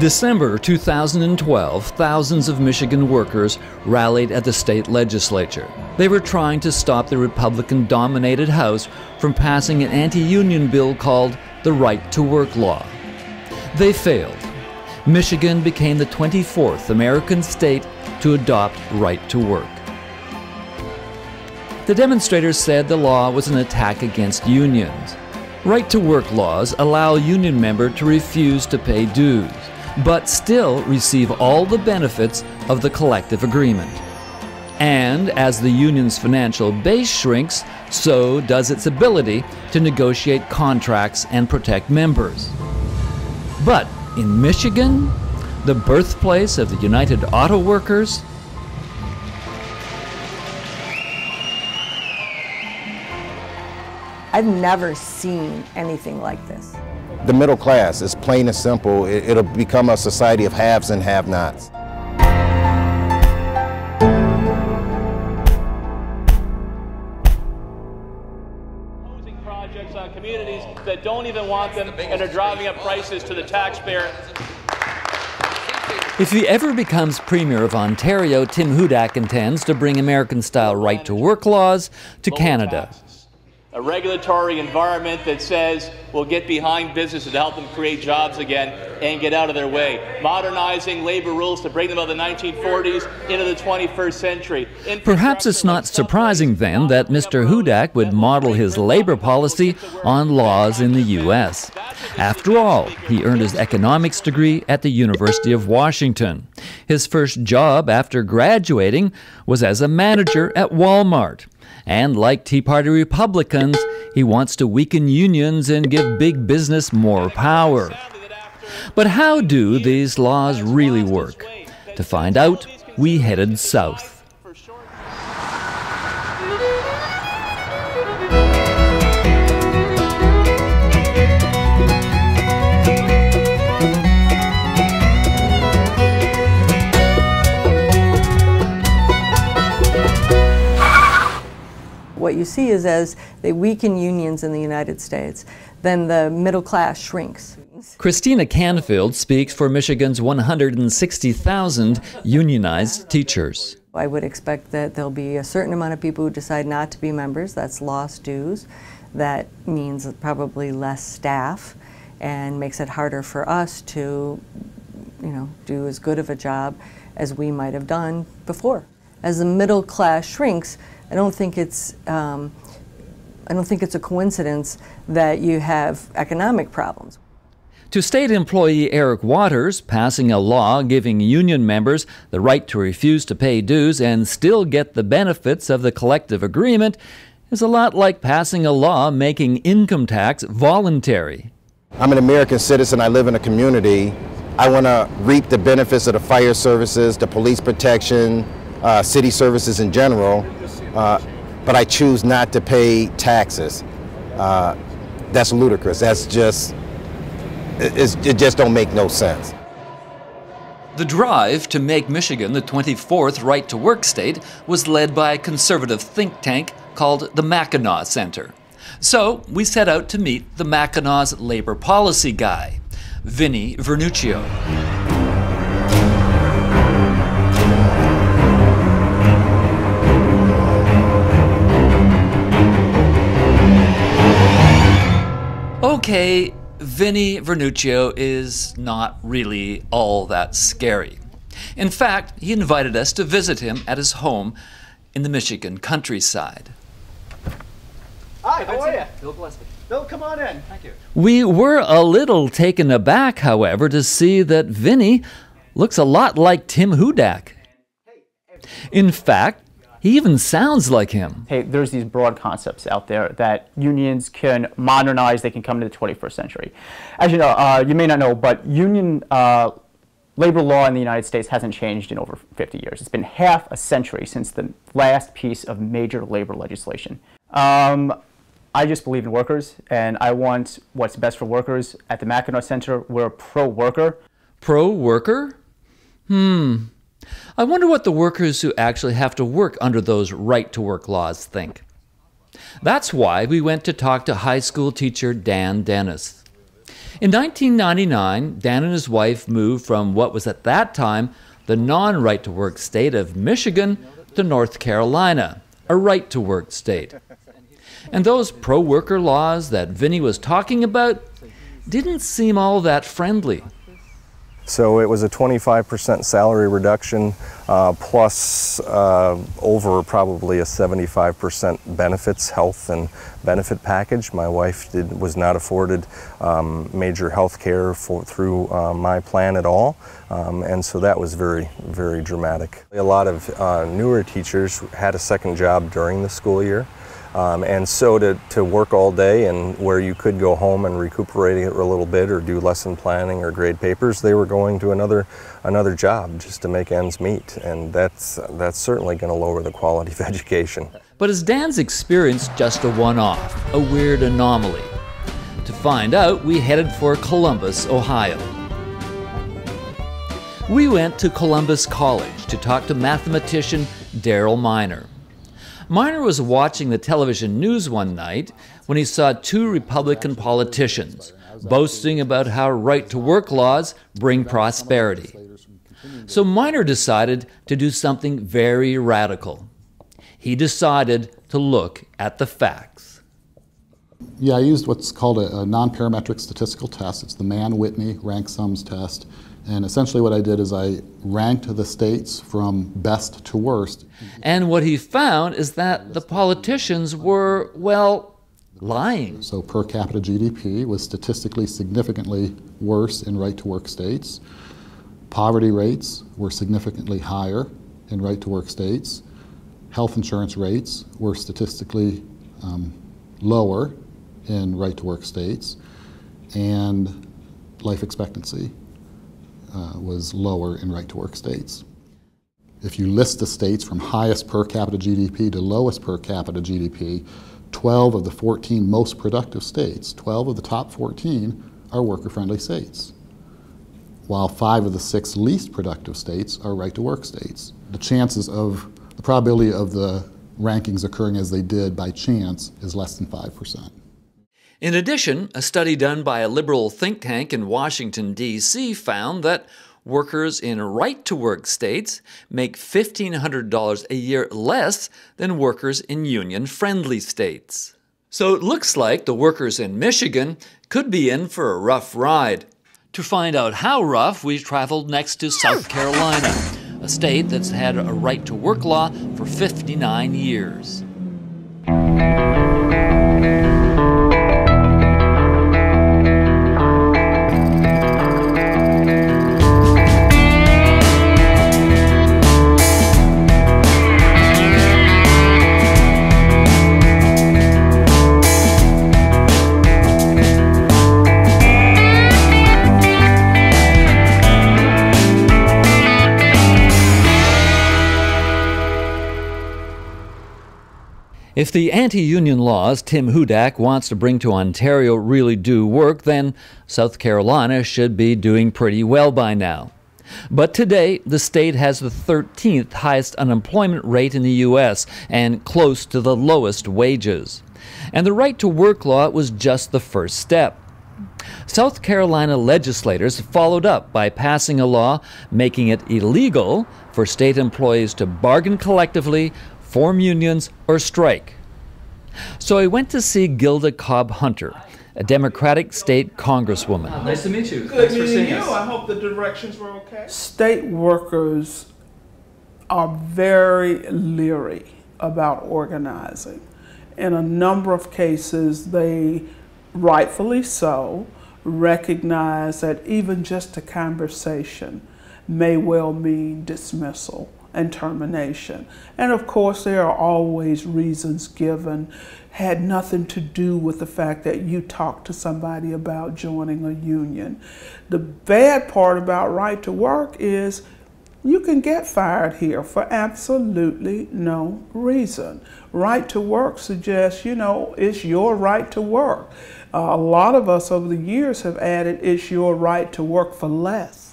December 2012, thousands of Michigan workers rallied at the state legislature. They were trying to stop the Republican-dominated House from passing an anti-union bill called the Right to Work Law. They failed. Michigan became the 24th American state to adopt right to work. The demonstrators said the law was an attack against unions. Right-to-work laws allow a union member to refuse to pay dues, but still receive all the benefits of the collective agreement. And as the union's financial base shrinks, so does its ability to negotiate contracts and protect members. But in Michigan, the birthplace of the United Auto Workers, I've never seen anything like this. The middle class is plain and simple. It'll become a society of haves and have-nots. Housing projects on communities that don't even want them and are driving up prices to the taxpayer. If he ever becomes Premier of Ontario, Tim Hudak intends to bring American-style right-to-work laws to Canada. A regulatory environment that says we'll get behind businesses to help them create jobs again and get out of their way. Modernizing labor rules to bring them out of the 1940s into the 21st century. Perhaps it's not surprising then that Mr. Hudak would model his labor policy on laws in the U.S. After all, he earned his economics degree at the University of Washington. His first job after graduating was as a manager at Walmart. And like Tea Party Republicans, he wants to weaken unions and give big business more power. But how do these laws really work? To find out, we headed south. What you see is as they weaken unions in the United States, then the middle class shrinks. Christina Canfield speaks for Michigan's 160,000 unionized teachers. I would expect that there'll be a certain amount of people who decide not to be members. That's lost dues. That means probably less staff and makes it harder for us to, do as good of a job as we might have done before. As the middle class shrinks, I don't think it's a coincidence that you have economic problems. To state employee Eric Waters, passing a law giving union members the right to refuse to pay dues and still get the benefits of the collective agreement is a lot like passing a law making income tax voluntary. I'm an American citizen. I live in a community. I want to reap the benefits of the fire services, the police protection, city services in general. But I choose not to pay taxes. That's ludicrous. That's just, it just don't make no sense. The drive to make Michigan the 24th right-to-work state was led by a conservative think tank called the Mackinac Center. So we set out to meet the Mackinac's labor policy guy, Vinnie Vernuccio. Okay, Vinnie Vernuccio is not really all that scary. In fact, he invited us to visit him at his home in the Michigan countryside. Hi, how are you? Bill Gillespie. Bill, come on in. Thank you. We were a little taken aback, however, to see that Vinnie looks a lot like Tim Hudak. In fact, he even sounds like him. Hey, there's these broad concepts out there that unions can modernize, they can come into the 21st century. As you know, you may not know, but union labor law in the United States hasn't changed in over 50 years. It's been half a century since the last piece of major labor legislation. I just believe in workers, and I want what's best for workers. At the Mackinac Center, we're pro-worker. Pro-worker? I wonder what the workers who actually have to work under those right-to-work laws think. That's why we went to talk to high school teacher Dan Dennis. In 1999, Dan and his wife moved from what was at that time the non-right-to-work state of Michigan to North Carolina, a right-to-work state. And those pro-worker laws that Vinny was talking about didn't seem all that friendly. So it was a 25% salary reduction plus over probably a 75% benefits, health and benefit package. My wife was not afforded major health care through my plan at all, and so that was very, very dramatic. A lot of newer teachers had a second job during the school year. And so to work all day and where you could go home and recuperate a little bit or do lesson planning or grade papers, they were going to another job just to make ends meet, and that's certainly going to lower the quality of education. But is Dan's experience just a one-off, a weird anomaly? To find out, we headed for Columbus, Ohio. We went to Columbus College to talk to mathematician Darrell Miner. Miner was watching the television news one night when he saw two Republican politicians boasting about how right-to-work laws bring prosperity. So Miner decided to do something very radical. He decided to look at the facts. Yeah, I used what's called a non-parametric statistical test. It's the Mann-Whitney rank sums test. And essentially what I did is I ranked the states from best to worst. And what he found is that the politicians were, well, lying. So per capita GDP was statistically significantly worse in right-to-work states. Poverty rates were significantly higher in right-to-work states. Health insurance rates were statistically lower in right-to-work states. And life expectancy was lower in right-to-work states. If you list the states from highest per capita GDP to lowest per capita GDP, 12 of the 14 most productive states, 12 of the top 14 are worker-friendly states, while 5 of the 6 least productive states are right-to-work states. The probability of the rankings occurring as they did by chance is less than 5%. In addition, a study done by a liberal think tank in Washington, D.C. found that workers in right-to-work states make $1,500 a year less than workers in union-friendly states. So it looks like the workers in Michigan could be in for a rough ride. To find out how rough, we traveled next to South Carolina, a state that's had a right-to-work law for 59 years. If the anti-union laws Tim Hudak wants to bring to Ontario really do work, then South Carolina should be doing pretty well by now. But today, the state has the 13th highest unemployment rate in the U.S. and close to the lowest wages. And the right-to-work law was just the first step. South Carolina legislators followed up by passing a law making it illegal for state employees to bargain collectively, form unions, or strike. So I went to see Gilda Cobb-Hunter, a Democratic state congresswoman. Nice to meet you. Good meeting you. I hope the directions were okay. State workers are very leery about organizing. In a number of cases, they, rightfully so, recognize that even just a conversation may well mean dismissal and termination. And of course, there are always reasons given, had nothing to do with the fact that you talked to somebody about joining a union. The bad part about right to work is you can get fired here for absolutely no reason. Right to work suggests, it's your right to work. A lot of us over the years have added, it's your right to work for less.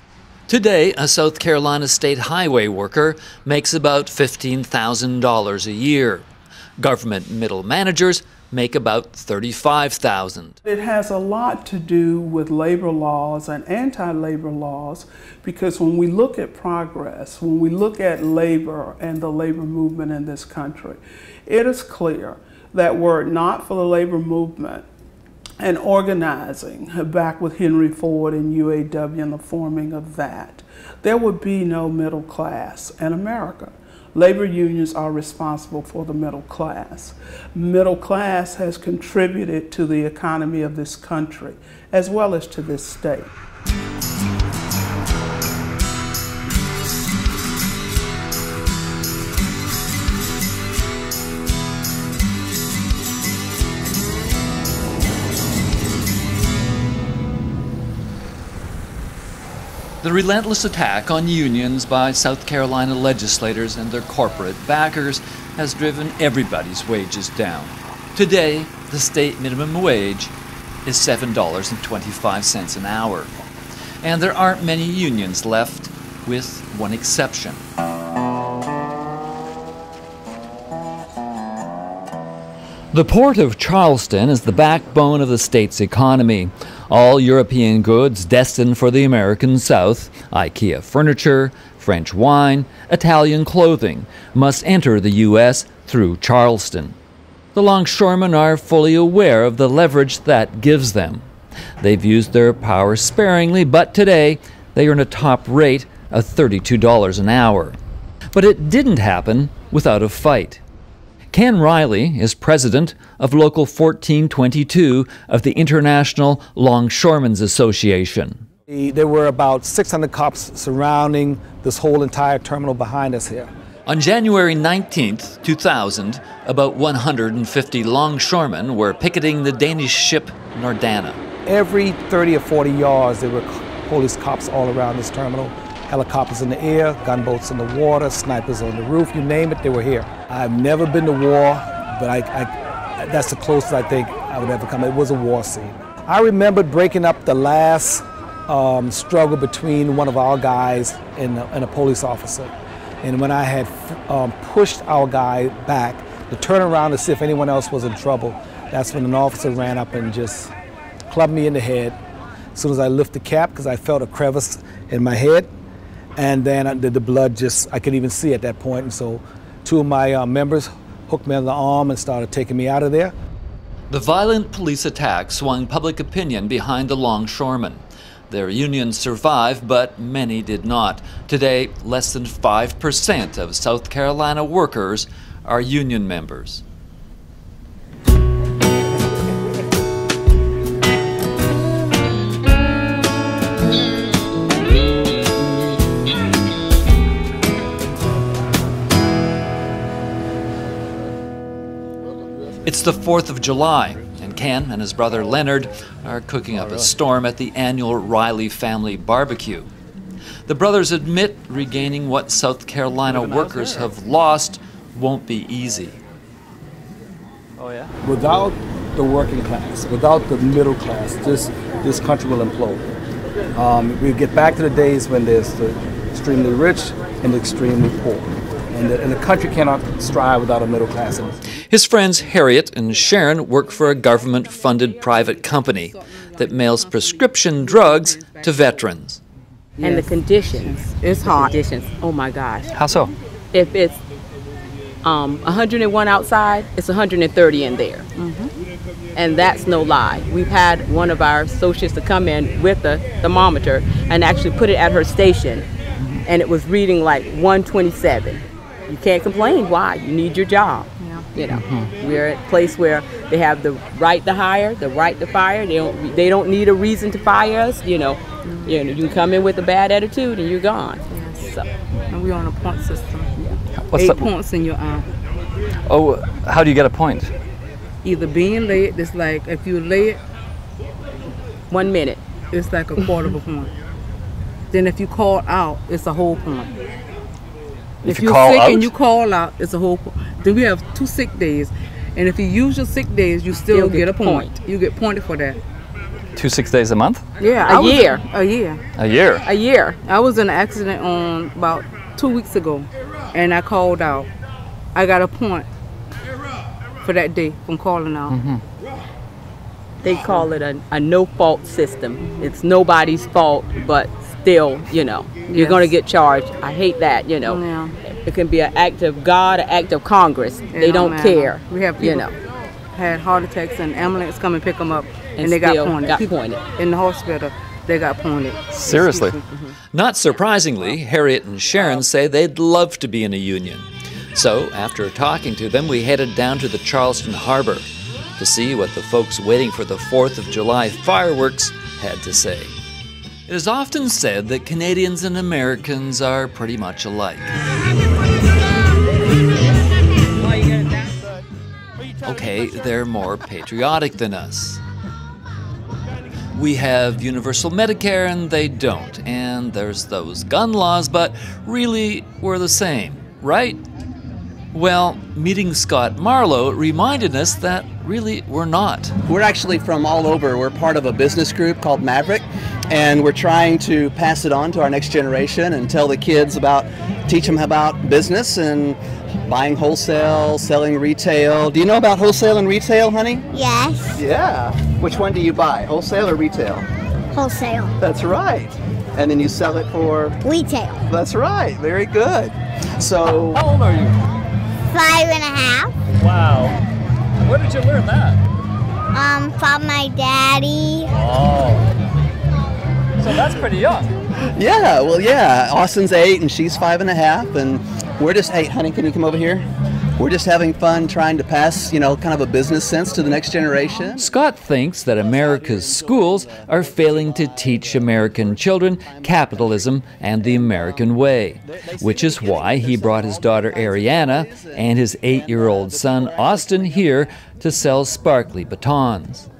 Today, a South Carolina state highway worker makes about $15,000 a year. Government middle managers make about $35,000. It has a lot to do with labor laws and anti-labor laws, because when we look at progress, when we look at labor and the labor movement in this country, it is clear that were it not for the labor movement and organizing back with Henry Ford and UAW and the forming of that, there would be no middle class in America. Labor unions are responsible for the middle class. Middle class has contributed to the economy of this country, as well as to this state. The relentless attack on unions by South Carolina legislators and their corporate backers has driven everybody's wages down. Today, the state minimum wage is $7.25 an hour. And there aren't many unions left, with one exception. The port of Charleston is the backbone of the state's economy. All European goods destined for the American South, IKEA furniture, French wine, Italian clothing, must enter the U.S. through Charleston. The longshoremen are fully aware of the leverage that gives them. They've used their power sparingly, but today they earn a top rate of $32 an hour. But it didn't happen without a fight. Ken Riley is president of Local 1422 of the International Longshoremen's Association. There were about 600 cops surrounding this whole entire terminal behind us here. On January 19, 2000, about 150 longshoremen were picketing the Danish ship Nordana. Every 30 or 40 yards there were police cops all around this terminal. Helicopters in the air, gunboats in the water, snipers on the roof, you name it, they were here. I've never been to war, but that's the closest I think I would ever come. It was a war scene. I remember breaking up the last struggle between one of our guys and a police officer. And when I had pushed our guy back to turn around to see if anyone else was in trouble, that's when an officer ran up and just clubbed me in the head. As soon as I lifted the cap, because I felt a crevice in my head, and then the blood just, I could even see at that point. And so two of my members hooked me on the arm and started taking me out of there. The violent police attack swung public opinion behind the longshoremen. Their unions survived, but many did not. Today, less than 5% of South Carolina workers are union members. It's the 4th of July, and Ken and his brother Leonard are cooking up a storm at the annual Riley family barbecue. The brothers admit regaining what South Carolina workers have lost won't be easy. Oh yeah? Without the working class, without the middle class, this country will implode. We get back to the days when there's the extremely rich and the extremely poor. And the country cannot strive without a middle class. His friends Harriet and Sharon work for a government-funded private company that mails prescription drugs to veterans. And the conditions, it's hard. Conditions, oh my gosh. How so? If it's 101 outside, it's 130 in there. And that's no lie. We've had one of our associates to come in with a thermometer and actually put it at her station, and it was reading like 127. You can't complain. Why? You need your job. You know, we're at a place where they have the right to hire, the right to fire. They don't need a reason to fire us. You know, you can come in with a bad attitude and you're gone. Yes. So, and we're on a point system. What's 8 points in your Oh, how do you get a point? Either being late, it's like if you're late 1 minute, it's like a quarter of a point. Then if you call out, it's a whole point. If you're sick and you call out, it's a whole point. Then we have 2 sick days. And if you use your sick days, you still get a point. You get pointed for that. 2 6 days a month? Yeah. A year. A year. A year? A year. I was in an accident on about 2 weeks ago, and I called out. I got a point. for that day from calling out. They call it a no-fault system. It's nobody's fault, but still, you know, you're going to get charged. I hate that, you know. Yeah. It can be an act of God, an act of Congress. They don't care. We have people you know. had heart attacks and ambulance come and pick them up, and they still got pointed. In the hospital, they got pointed. Seriously? Not surprisingly, Harriet and Sharon say they'd love to be in a union. So, after talking to them, we headed down to the Charleston Harbor to see what the folks waiting for the 4th of July fireworks had to say. It is often said that Canadians and Americans are pretty much alike. Okay, they're more patriotic than us. We have universal Medicare and they don't, and there's those gun laws, but really we're the same, right? Well, meeting Scott Marlowe reminded us that really we're not. We're actually from all over. We're part of a business group called Maverick, and we're trying to pass it on to our next generation and tell the kids teach them about business and buying wholesale, selling retail. Do you know about wholesale and retail, honey? Yes. Yeah. Which one do you buy, wholesale or retail? Wholesale. That's right. And then you sell it for? Retail. That's right. Very good. So. How old are you? 5.5. Wow. Where did you learn that? From my daddy. Oh. So that's pretty young. Yeah, well, yeah. Austin's 8 and she's 5.5, and we're just, hey, honey, can you come over here? We're just having fun trying to pass, you know, kind of a business sense to the next generation. Scott thinks that America's schools are failing to teach American children capitalism and the American way, which is why he brought his daughter Ariana and his 8-year-old son Austin here to sell sparkly batons.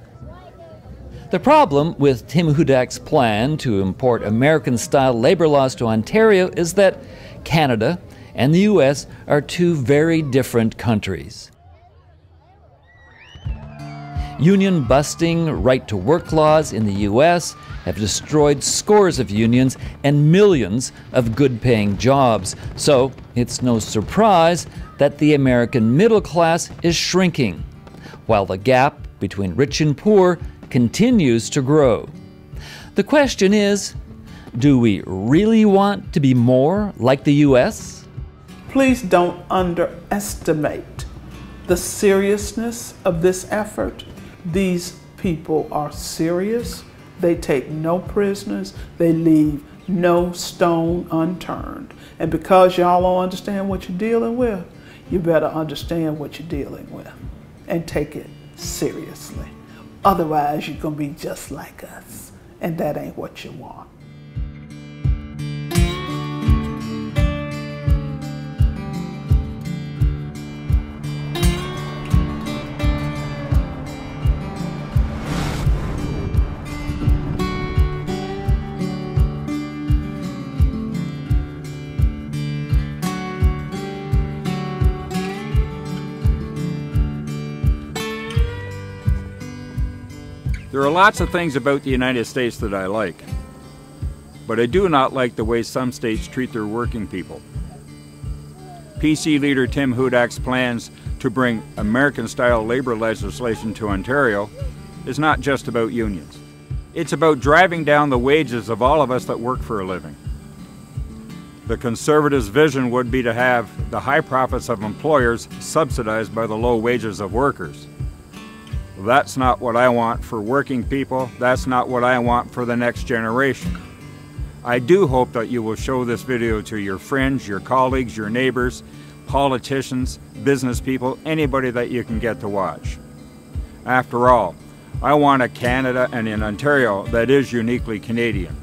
The problem with Tim Hudak's plan to import American-style labor laws to Ontario is that Canada and the U.S. are two very different countries. Union-busting, right-to-work laws in the U.S. have destroyed scores of unions and millions of good-paying jobs. So it's no surprise that the American middle class is shrinking, while the gap between rich and poor continues to grow. The question is, do we really want to be more like the U.S.? Please don't underestimate the seriousness of this effort. These people are serious. They take no prisoners. They leave no stone unturned. And because y'all don't understand what you're dealing with, you better understand what you're dealing with and take it seriously. Otherwise, you're going to be just like us, and that ain't what you want. There are lots of things about the United States that I like, but I do not like the way some states treat their working people. PC leader Tim Hudak's plans to bring American-style labor legislation to Ontario is not just about unions. It's about driving down the wages of all of us that work for a living. The Conservatives' vision would be to have the high profits of employers subsidized by the low wages of workers. That's not what I want for working people. That's not what I want for the next generation. I do hope that you will show this video to your friends, your colleagues, your neighbors, politicians, business people, anybody that you can get to watch. After all, I want a Canada and an Ontario that is uniquely Canadian.